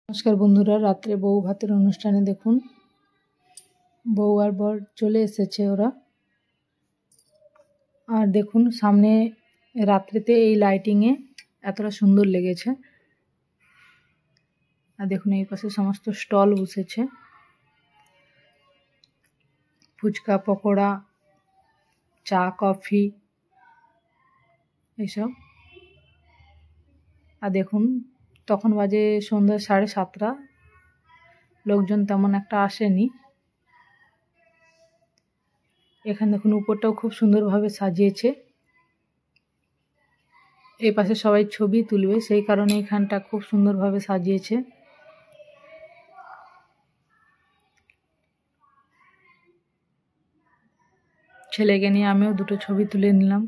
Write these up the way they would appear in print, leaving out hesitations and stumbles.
নমস্কার বন্ধুরা, রাত্রে বউ ভাতের অনুষ্ঠানে দেখুন বউ আর বর চলে এসেছে ওরা। আর দেখুন সামনে রাত্রিতে এই লাইটিংয়ে এতটা সুন্দর লেগেছে। আর দেখুন এই পাশে সমস্ত স্টল বসেছে, ফুচকা, পকোড়া, চা, কফি এইসব। আর দেখুন তখন বাজে সন্ধ্যা 7:30, লোকজন তেমন একটা আসেনি। এখানে দেখুন উপরটাও খুব সুন্দরভাবে সাজিয়েছে। এই পাশে সবাই ছবি তুলবে, সেই কারণে এখানটা খুব সুন্দরভাবে সাজিয়েছে। ছেলেকে নিয়ে আমিও দুটো ছবি তুলে নিলাম।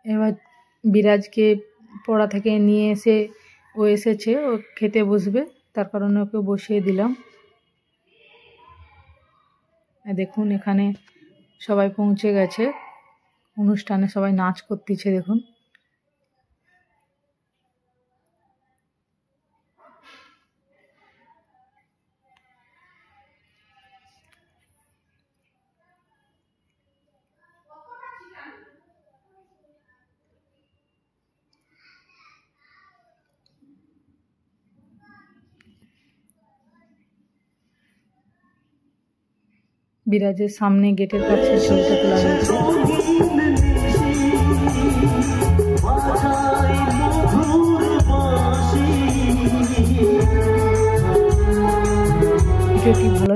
এবার বিরাজকে পড়া থেকে নিয়ে এসে ও এসেছে, ও খেতে বসবে, তার কারণে ওকে বসিয়ে দিলাম। দেখুন এখানে সবাই পৌঁছে গেছে, অনুষ্ঠানে সবাই নাচ করতেছে। দেখুন বিরাজের সামনে গেটের কাছে ছবিটা তোলা হয়েছে। ভিডিওটি ভালো